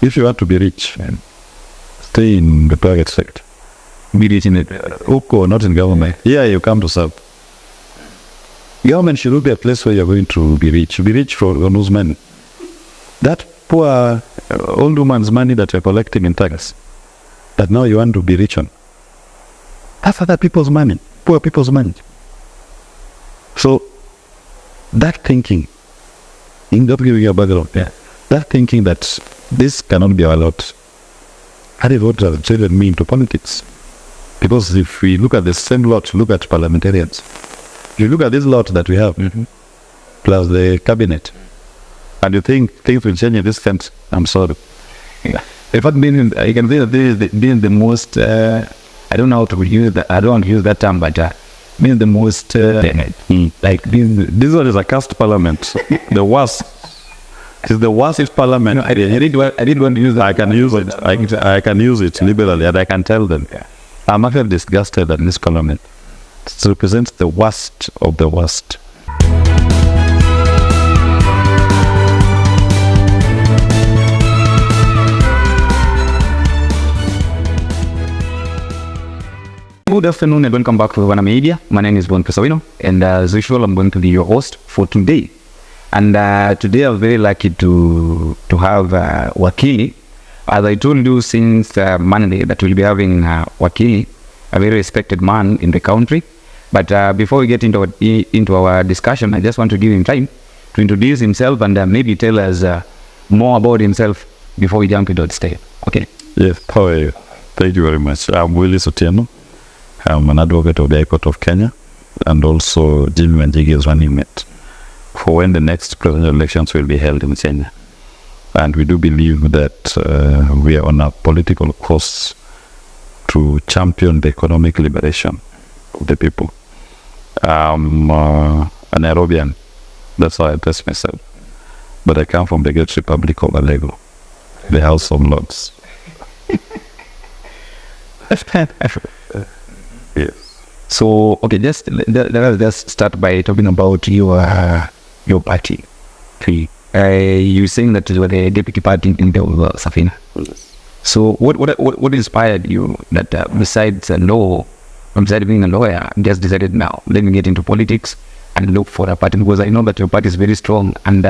If you want to be rich, stay in the private sector. Be rich in it. Not in government. Here you come to serve. Government should not be a place where you're going to be rich. Be rich for whose money? That poor old woman's money that you're collecting in tax, that now you want to be rich on. That's other people's money, poor people's money. So that thinking, in not giving you a background, that thinking that this cannot be allowed, that is what has triggered me into politics. Because if we look at the same lot, look at parliamentarians. If you look at this lot that we have, plus the cabinet, and you think things will change in this sense, I'm sorry. Yeah. In fact, I can say that this is being the most, I don't know how to use that, I don't want to use that term, but being the most, like this one is a caste parliament. The worst. It's the worst parliament. No, I didn't want to use that. I can use it. I can use it liberally, and I can tell them. Yeah. I'm actually disgusted at this parliament. It represents the worst of the worst. Good afternoon and welcome back to Wana Media. My name is Bon Pesawino, and as usual, I'm going to be your host for today. And today I'm very lucky to have Wakili. As I told you since Monday that we'll be having Wakili, a very respected man in the country. But before we get into our discussion, I just want to give him time to introduce himself and maybe tell us more about himself before we jump into the stage. Okay? Yes, how are you? Thank you very much. I'm Willis Otieno. I'm an advocate of the High Court of Kenya, and also Jimmy Wanjigi's running mate for when the next presidential elections will be held in Kenya. And we do believe that we are on a political course to champion the economic liberation of the people. I'm a Nairobian, that's how I address myself. But I come from the great Republic of Alego, the House of Lords. Yes. So, okay, let's just start by talking about your party. You're saying that you were the deputy party in the Safina. Yes. So, what inspired you that besides being a lawyer, just decided now, let me get into politics and look for a party? Because I know that your party is very strong and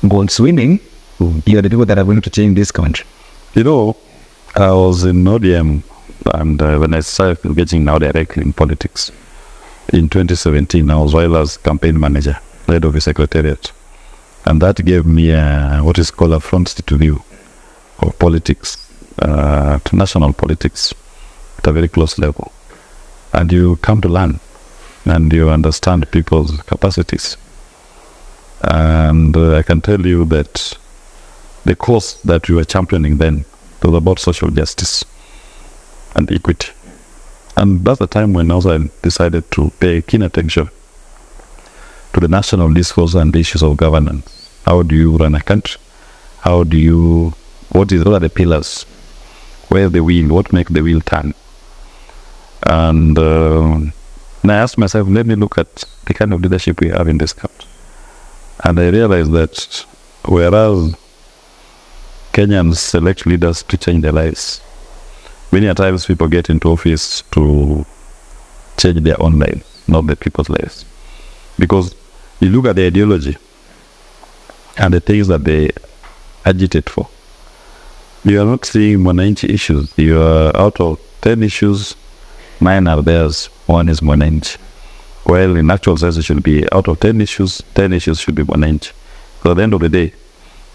goals winning, you're the people that are going to change this country. You know, I was in ODM, and when I started engaging now directly in politics, in 2017, I was Willis' campaign manager, head of the secretariat. And that gave me what is called a front seat view of politics, to national politics, at a very close level. And you come to learn, and you understand people's capacities. And I can tell you that the cause that we were championing then was about social justice and equity. And that's the time when also I decided to pay keen attention to the national discourse and the issues of governance. How do you run a country? What are the pillars? Where's the wheel? What makes the wheel turn? And I asked myself, let me look at the kind of leadership we have in this country. And I realized that whereas Kenyans select leaders to change their lives, many times people get into office to change their own lives, not the people's lives. Because you look at the ideology and the things that they agitate for, you are not seeing Mwananchi issues. You are out of 10 issues, 9 are theirs, 1 is Mwananchi. Well, in actual sense, it should be out of 10 issues, 10 issues should be Mwananchi. So at the end of the day,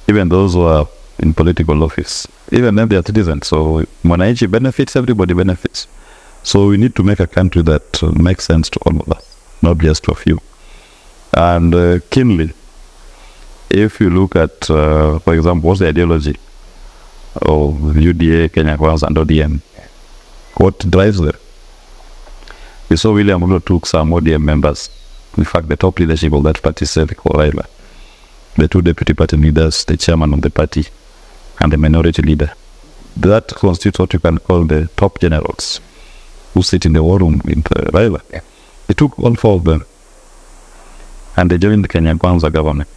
even those who are in political office, even them, they are citizens. So Mwananchi benefits, everybody benefits. So we need to make a country that makes sense to all of us, not just to a few. And keenly, if you look at, for example, what's the ideology of UDA, Kenya Kwanza, and ODM, what drives them? We saw William Ruto took some ODM members. In fact, the top leadership of that party said, Raila, the 2 deputy party leaders, the chairman of the party, and the minority leader. That constitutes what you can call the top generals who sit in the war room with Raila. Yeah. They took all 4 of them, and they joined the Kenya Kwanza government.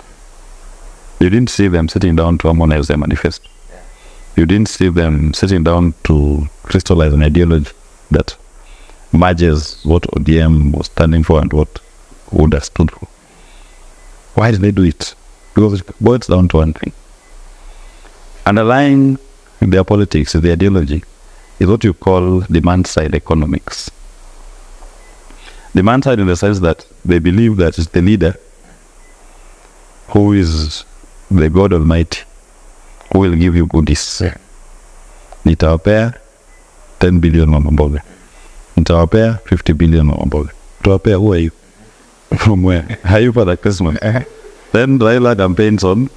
You didn't see them sitting down to harmonize their manifesto. Yeah. You didn't see them sitting down to crystallize an ideology that merges what ODM was standing for and what Wood has stood for. Why did they do it? Because it boils down to one thing. Underlying their politics, the ideology, is what you call demand-side economics. Demand-side in the sense that they believe that it's the leader who is the God Almighty who will give you goodies. Nitawapea 10 billion mamamboga. Nitawapea 50 billion mamamboga. Nitawapea, who are you? From where? Are you for the Christmas? Then Raila campaigns on,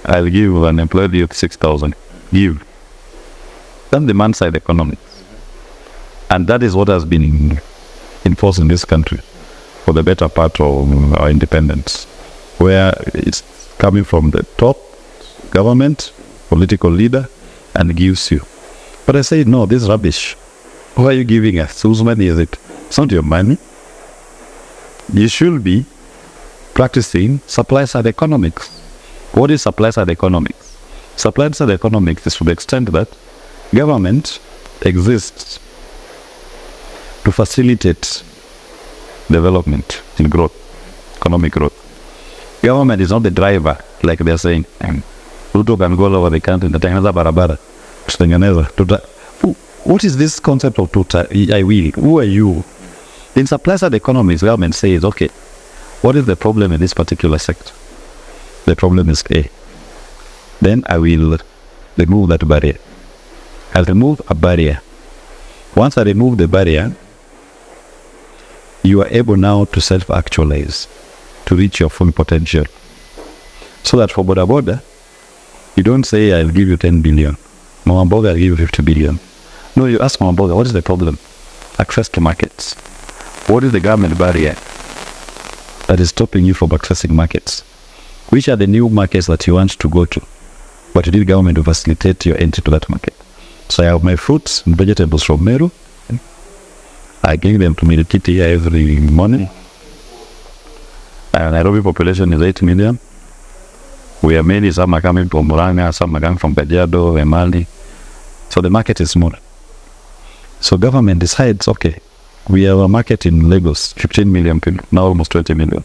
I'll give an employed youth 6,000. Give. That's demand side economics. And that is what has been enforced in this country for the better part of our independence, where it's coming from the top government, political leader, and gives you. But I say, no, this is rubbish. Who are you giving us? Whose money is it? It's not your money. You should be practicing supply-side economics. What is supply-side economics? Supply-side economics is to the extent that government exists to facilitate development and growth, economic growth. Government is not the driver, like they're saying. Ruto can go all over the country, tutengeneza barabara, tutengeneza. What is this concept of I will? Who are you? In supply-side economics, government says, okay, what is the problem in this particular sector? The problem is A. Then I will remove that barrier. I'll remove a barrier. Once I remove the barrier, you are able now to self-actualize, to reach your full potential. So that for Boda Boda, you don't say, I'll give you 10 billion. Mama Boga, I'll give you 50 billion. No, you ask Mama Boga, what is the problem? Access to markets. What is the government barrier that is stopping you from accessing markets? Which are the new markets that you want to go to, but you need government to facilitate your entry to that market? So I have my fruits and vegetables from Meru. I bring them to Mirikiti here every morning. Nairobi population is 8 million. We are mainly, some are coming from Murang'a, some are coming from Kajiado, Emali. So the market is small. So government decides, okay, we have a market in Lagos, 15 million people, now almost 20 million.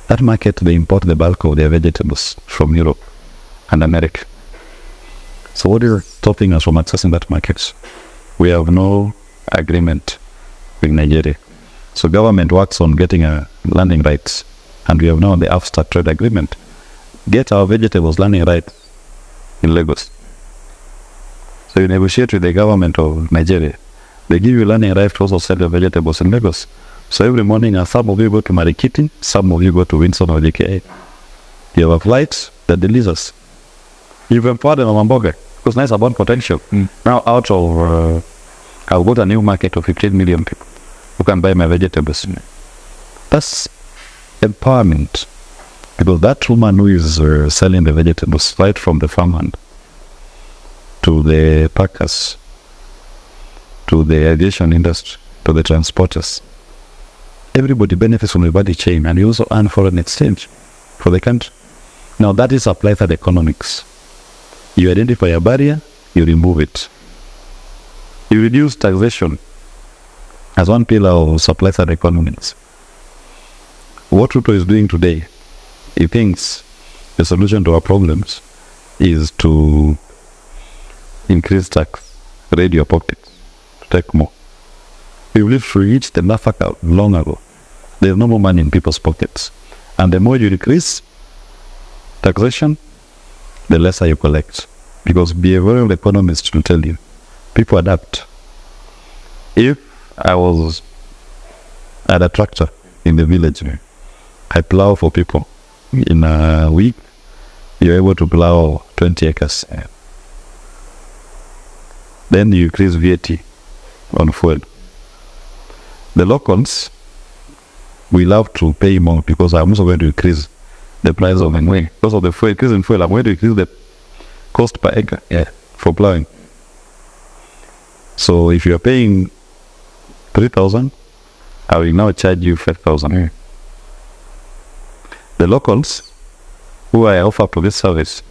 That market, they import the bulk of their vegetables from Europe and America. So what is stopping us from accessing that market? We have no agreement with Nigeria. So government works on getting a landing rights, and we have now the AFTA trade agreement. Get our vegetables landing rights in Lagos. So you negotiate with the government of Nigeria. They give you landing rights to also sell your vegetables in Lagos. So every morning, some of you go to Marikiti, some of you go to Windsor or JKA. You have a flight that delivers. You've empowered them on Mamboga, because now it's about potential. Now out of, I'll go to a new market of 15 million people who can buy my vegetables. That's empowerment. Because that woman who is selling the vegetables right from the farmhand to the packers, to the aviation industry, to the transporters, everybody benefits from the value chain, and you also earn foreign exchange for the country. Now that is supply-side economics. You identify a barrier, you remove it. You reduce taxation as one pillar of supply-side economics. What Ruto is doing today, he thinks the solution to our problems is to increase tax, raid your pockets, to take more. We've reached the nafaka long ago. There's no more money in people's pockets. And the more you decrease taxation, the lesser you collect. Because behavioral economists will tell you, people adapt. If I was at a tractor in the village, I plow for people. In a week, you're able to plow 20 acres. Then you increase VAT on fuel. The locals, we love to pay more because I'm also going to increase the price of fuel. Because of the fuel, increase in fuel, I'm going to increase the cost per acre for plowing. So if you're paying 3,000, I will now charge you 5,000. The locals who I offer to this service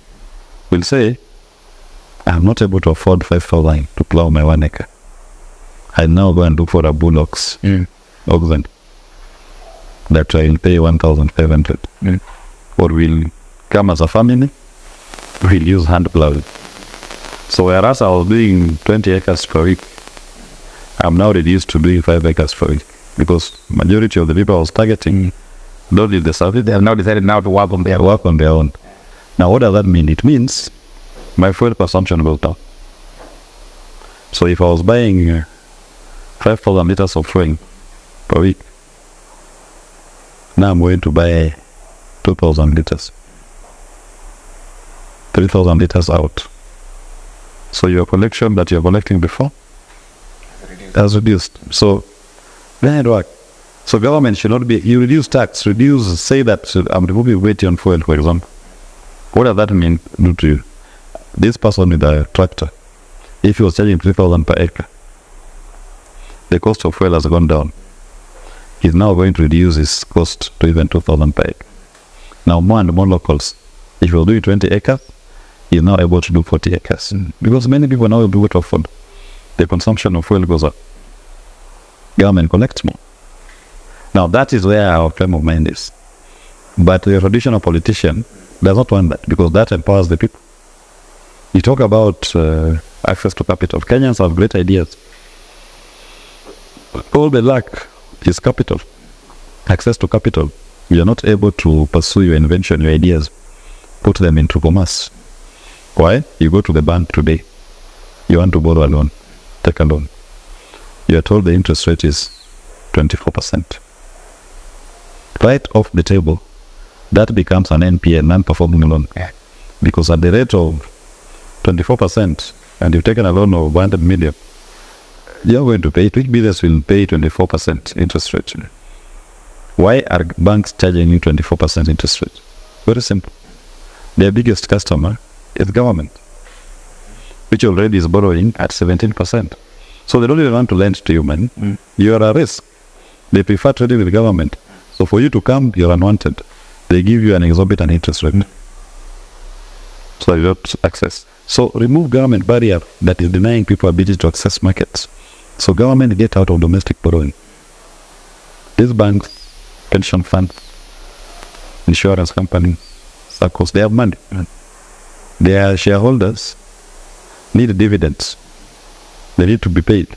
will say, I'm not able to afford 5,000 to plow my 1 acre. I now go and look for a bullocks, oxen, that I will pay 1,500. Or we'll come as a family, we'll use hand plow. So whereas I was doing 20 acres per week, I'm now reduced to doing 5 acres per week, because majority of the people I was targeting don't need the service. They have now decided now to work on their own. Now what does that mean? It means my fuel consumption goes down. So if I was buying 5,000 liters of fuel per week, now I'm going to buy 2,000 liters. 3,000 liters out. So your collection that you're collecting before has reduced. So then it works. So government should not be, you reduce tax, say that I'm removing weight on fuel, for example. What does that mean do to you? This person with a tractor, if he was charging 3,000 per acre, the cost of fuel has gone down. He's now going to reduce his cost to even 2,000 per acre. Now more and more locals, if you're doing 20 acres, you're now able to do 40 acres. Because many people now will be able to afford. The consumption of fuel goes up. Government collects more. Now that is where our frame of mind is. But the traditional politician does not want that, because that empowers the people. You talk about access to capital. Kenyans have great ideas. All they lack is capital. Access to capital. You are not able to pursue your invention, your ideas, put them into commerce. Why? You go to the bank today. You want to borrow a loan. Take a loan. You are told the interest rate is 24%. Right off the table, that becomes an NPA, non-performing loan. Because at the rate of 24%, and you've taken a loan of 100 million, you're going to pay, which business will pay 24% interest rate? Why are banks charging you 24% interest rate? Very simple. Their biggest customer is government, which already is borrowing at 17%. So they don't even want to lend to you money. You are a risk. They prefer trading with the government. So for you to come, you're unwanted. They give you an exorbitant interest rate. So you don't access. So remove government barrier that is denying people ability to access markets. So government get out of domestic borrowing. These banks, pension funds, insurance companies, circles, they have money. Their shareholders need dividends. They need to be paid.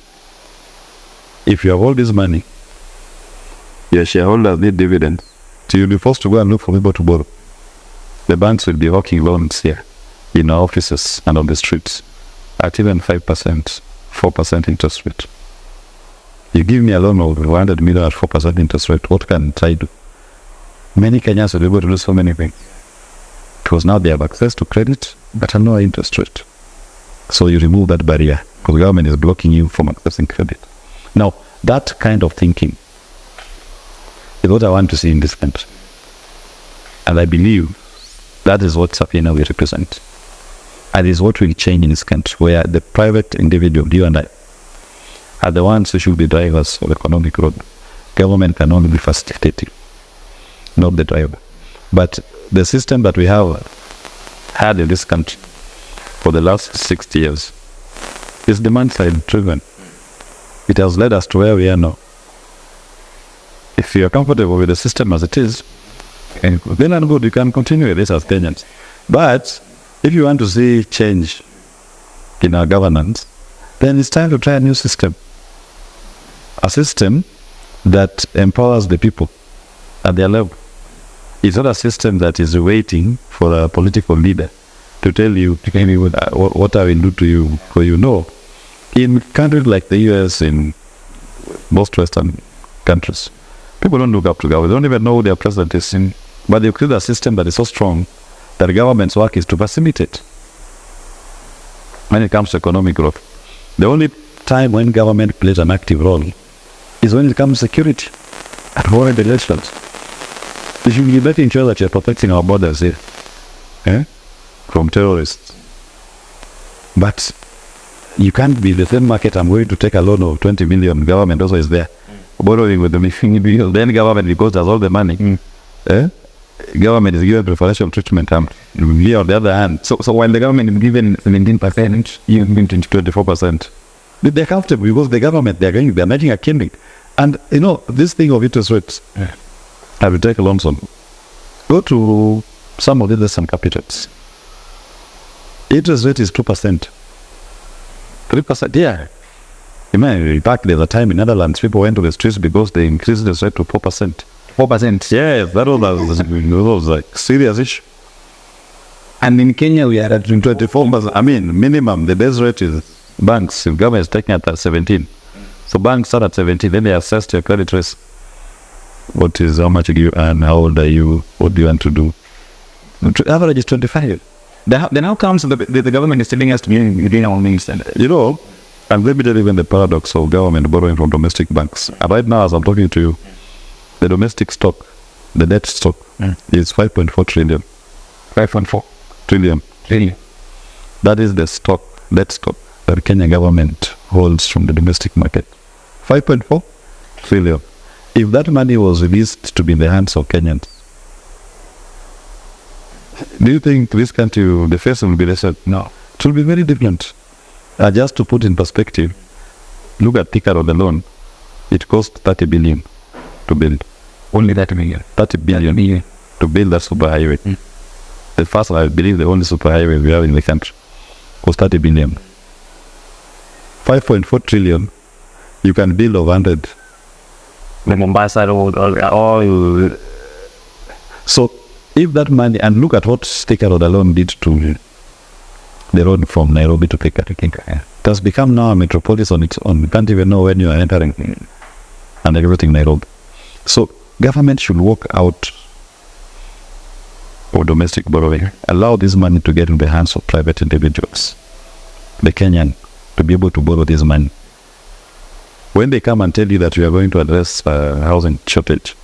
If you have all this money, your shareholders need dividends, so you'll be forced to go and look for people to borrow. The banks will be hawking loans here, in our offices and on the streets, at even 5%, 4% interest rate. You give me a loan of 100 million at 4% interest rate, what can I do? Many Kenyans will be able to do so many things, because now they have access to credit at a lower interest rate. So you remove that barrier, because the government is blocking you from accessing credit. Now, that kind of thinking is what I want to see in this country. And I believe that is what Otieno will represent. And is what will change in this country, where the private individual, you and I, are the ones who should be drivers of economic growth. Government can only be facilitating, not the driver. But the system that we have had in this country for the last 60 years is demand-side driven. It has led us to where we are now. If you are comfortable with the system as it is, and then and good, you can continue with this as Kenyans. But if you want to see change in our governance, then it's time to try a new system. A system that empowers the people at their level. It's not a system that is waiting for a political leader to tell you what I will do to you. For you know, in countries like the US, in most Western countries, people don't look up to government. They don't even know who their president is. But they create a system that is so strong that the government's work is to facilitate when it comes to economic growth. The only time when government plays an active role is when it comes to security and foreign relations. You should be making sure that you're protecting our borders here from terrorists. But you can't be the same market. I'm going to take a loan of 20 million. Government also is there. Borrowing with the million. Then government, because there's all the money. government is given preferential treatment. We on the other hand. So while the government is given 17%, you give 24%. They're comfortable because the government, they're making a killing. And this thing of interest rates, I will take a lump sum. Go to some of the Western capitals. Interest rate is 2%. 3%, yeah. Back there's a time in Netherlands, people went to the streets because they increased the rate to 4%. 4%? Yeah, that was like serious issue. And in Kenya, we are at 24%. I mean, minimum, the base rate is banks. The government is taking at 17. So banks start at 17, then they assess your credit risk. What is, how much do you earn, how old are you, what do you want to do? The average is 25. Then how comes the government is telling us to be within our means? And let me tell you even the paradox of government borrowing from domestic banks. And right now, as I'm talking to you, the domestic stock, the debt stock, is 5.4 trillion. 5.4 trillion. That is the debt stock that the Kenyan government holds from the domestic market. 5.4 trillion. If that money was released to be in the hands of Kenyans, do you think this country, the face will be lesser? No. It will be very different. Just to put in perspective, look at Thika Road alone. It cost 30 billion to build. Only that million? 30 billion to build that super highway. The first, I believe, the only super highway we have in the country cost 30 billion. 5.4 trillion, you can build of 100. The Mombasa Road, all. So, if that money, and look at what Thika Road alone did to the road from Nairobi to Thika. It has become now a metropolis on its own. You can't even know when you are entering and everything Nairobi. So, government should work out for domestic borrowing. Allow this money to get in the hands of private individuals. The Kenyan, to be able to borrow this money. When they come and tell you that we are going to address housing shortage,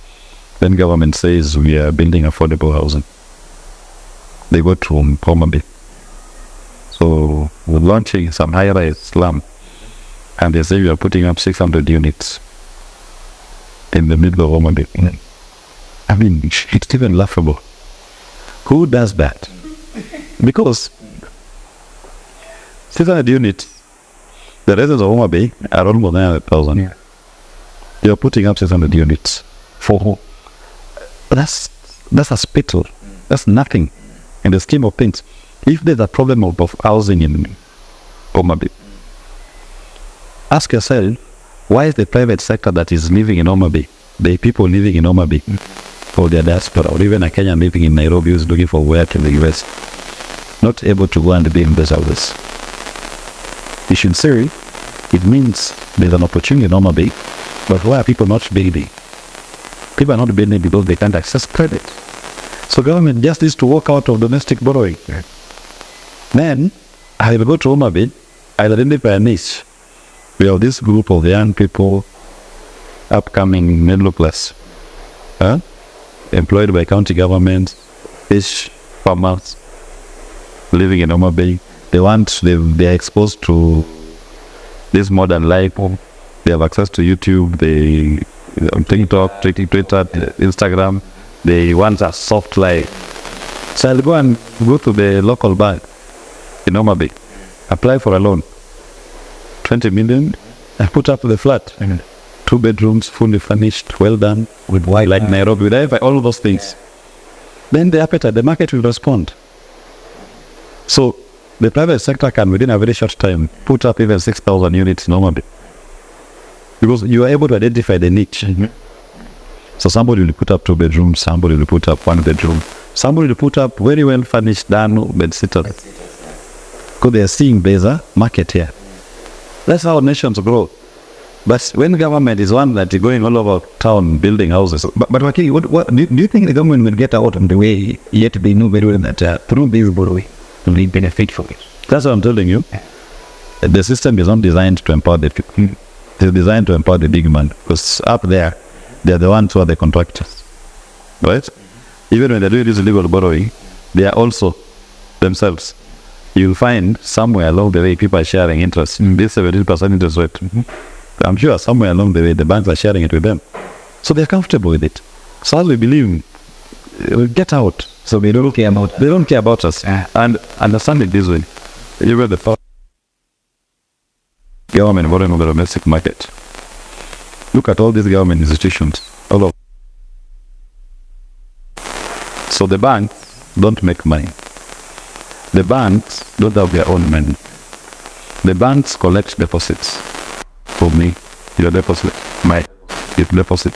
then government says we are building affordable housing. They go to Homa Bay. So we're launching some high-rise slum, and they say we are putting up 600 units in the middle of Homa Bay. I mean, it's even laughable. Who does that? Because 600 units, the residents of Homa Bay are almost 900,000. Yeah. You're putting up 600 units. For who? That's a spittle. That's nothing in the scheme of things. If there's a problem of housing in Homa Bay, ask yourself, why is the private sector that is living in Homa Bay, the people living in Homa Bay, or their diaspora, or even a Kenyan living in Nairobi who's looking for work in the US, not able to go and be in those houses? You should say, it means there's an opportunity in Homa Bay, but why are people not building? People are not building because they can't access credit. So government just needs to work out of domestic borrowing. Then, I will go to Homa Bay, I'll identify a niche. We have this group of young people, upcoming middle class, employed by county government, fish farmers, living in Homa Bay. They are exposed to this modern life. They have access to YouTube, on TikTok, Twitter, Instagram. They want a soft life. So I'll go to the local bank in Homa Bay, apply for a loan, 20 million, and put up the flat. 2 bedrooms, fully furnished, well done, with white, like Nairobi, with all of those things. Then the appetite, the market will respond. So the private sector can, within a very short time, put up even 6,000 units in Homa Bay. Because you are able to identify the niche. So somebody will put up 2 bedrooms, somebody will put up 1 bedroom, somebody will put up very well furnished, done, bed-sitters. Because they are seeing there's a market here. That's how nations grow. But when government is one that is going all over town building houses. But Wakili, what do you think the government will get out of the way, yet they know very well that through this borrowing will be benefit for it? That's what I'm telling you. The system is not designed to empower the people. It's designed to empower the big man. Because up there, they're the ones who are the contractors. Right? Even when they're doing this illegal borrowing, they are also themselves. You'll find somewhere along the way people are sharing interest. This 17% interest rate. I'm sure somewhere along the way the banks are sharing it with them. So they're comfortable with it. So as we believe get out. So they don't care about They don't care about us. And understand it this way. You were the first government involved in the domestic market. Look at all these government institutions. All of. So the banks don't make money. The banks don't have their own money. The banks collect deposits. For me, your deposit, your deposit.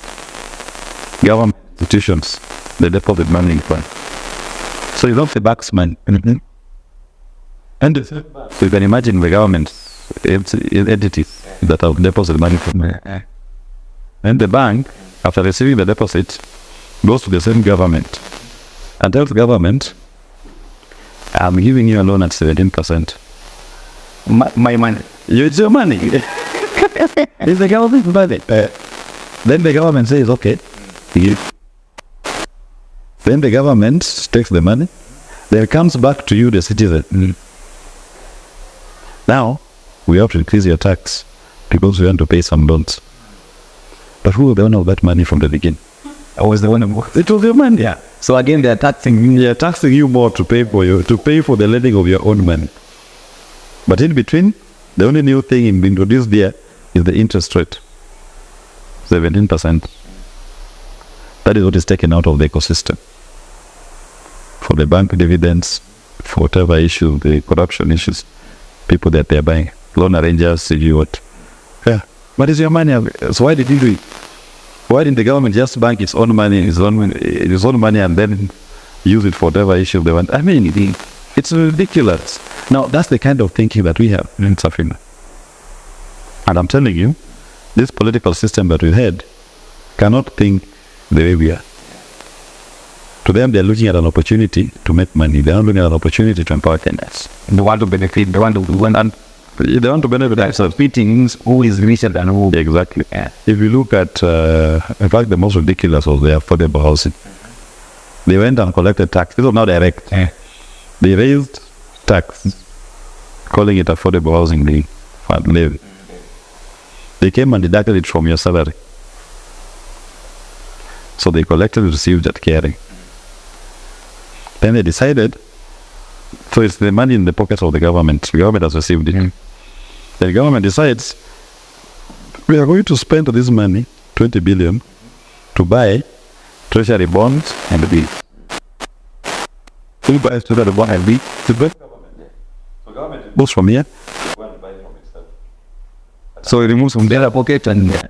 Government institutions, they deposit money in bank. So you don't pay back money. And so you can imagine the government entities that have deposited money from there. And the bank, after receiving the deposit, goes to the same government and tells the government, I'm giving you a loan at 17%. my money. It's your money. It's the government's money. Then the government says, okay. Then the government takes the money. Then it comes back to you, the citizen. Now, we have to increase your tax because we want to pay some loans. But who will the owner of that money from the beginning? I was the one who... It was your money. Yeah. So again, they're taxing you. They're taxing you more to pay for the lending of your own money. But in between, the only new thing introduced there is the interest rate. 17%. That is what is taken out of the ecosystem. For the bank dividends, for whatever issue, the corruption issues, people that they're buying, loan arrangers, see what. Yeah. But it's your money. So why did you do it? Why didn't the government just bank its own money, its own money, and then use it for whatever issue they want? I mean, it's ridiculous. Now, that's the kind of thinking that we have in South Africa. And I'm telling you, this political system that we had cannot think the way we are. To them, they're looking at an opportunity to make money. They're not looking at an opportunity to empower tenants. They want to benefit. They want to benefit themselves. Meetings who is richer than who. Exactly. Yeah. If you look at, in fact, the most ridiculous was the affordable housing. They went and collected tax. This was not direct. Yeah. They raised tax, calling it affordable housing levy. They came and deducted it from your salary. So they collected, received that carry. Then they decided, so it's the money in the pockets of the government. The government has received it. Then the government decides, we are going to spend this money, 20 billion, to buy treasury bonds and bills. Who buys treasury bonds and bills? The government. So government moves from here. So it removes from their pocket and...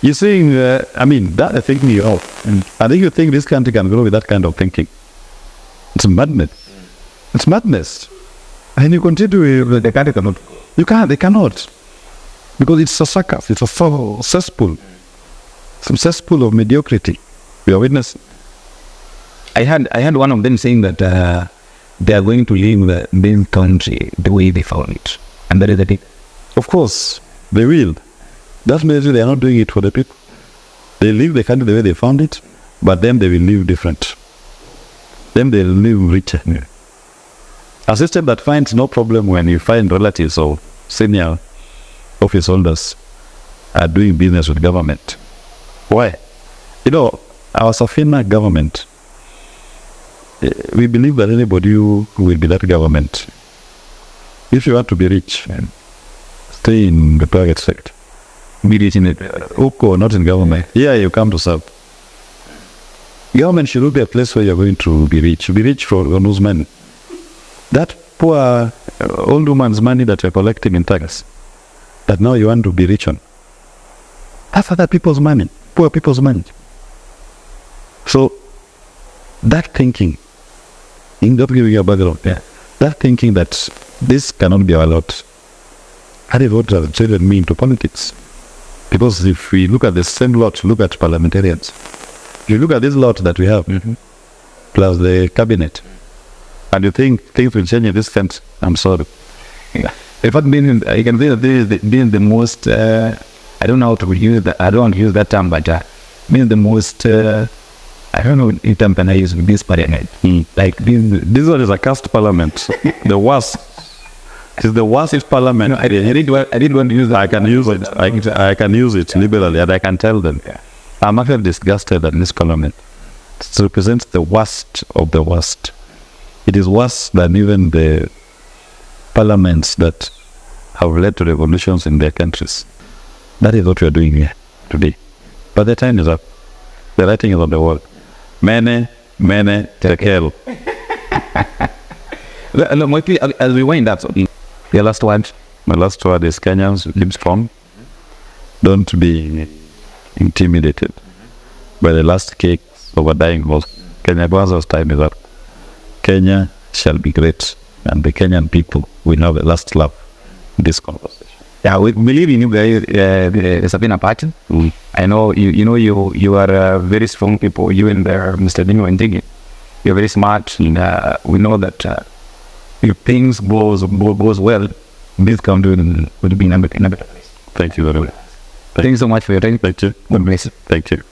You're saying, I mean, that is thinking you out. I think you think this country can grow with that kind of thinking. It's madness. It's madness. And you continue with the country cannot. You can't, they cannot. Because it's a circus, it's a cesspool. Some cesspool of mediocrity. We are witnessing. I had one of them saying that they are going to leave this country the way they found it. And that is the thing. Of course, they will. That means they are not doing it for the people. They leave the country the way they found it, but then they will live different. Then they will live richer. Yeah. A system that finds no problem when you find relatives or senior office holders are doing business with government. Why? You know, our Safina government, we believe that anybody who will be that government, if you want to be rich, stay in the private sector. Be rich in it. Uko, not in government. Here you come to serve. Government should be a place where you're going to be rich. Be rich for whose money? That poor old woman's money that you're collecting in tax, that now you want to be rich on. That's other people's money. Poor people's money. So, that thinking, in not giving you a background, that thinking that this cannot be allowed, that is what has traded me into politics. Because if we look at the same lot, look at parliamentarians. If you look at this lot that we have, plus the cabinet, and you think things will change in this country, I'm sorry. Yeah. In fact, I can say that this is the most, I don't know how to use that, I don't want to use that term, but means the most, I don't know what term can I use with this parliament. Like this one is a caste parliament, the worst. It's the worst parliament. No, I didn't want to use that. I can use it. I can use it liberally, and I can tell them. Yeah. I'm actually disgusted that this parliament represents the worst of the worst. It is worse than even the parliaments that have led to revolutions in their countries. That is what we are doing here today. But the time is up. The writing is on the wall. Mene, tekel. As we wind up, your last word? My last word is Kenyans, live strong. Don't be intimidated by the last cake of a dying horse. Kenya Kwanza's time is up. Kenya shall be great, and the Kenyan people will have the last laugh in this conversation. Yeah, we believe in you guys, Sabina Patin. I know you are very strong people. You and Mr. Dino and Digi, you're very smart, and we know that if things goes well, this country will be in a better place. Thank you very much. Thanks so much for your time. Thank you. God bless you. Thank you.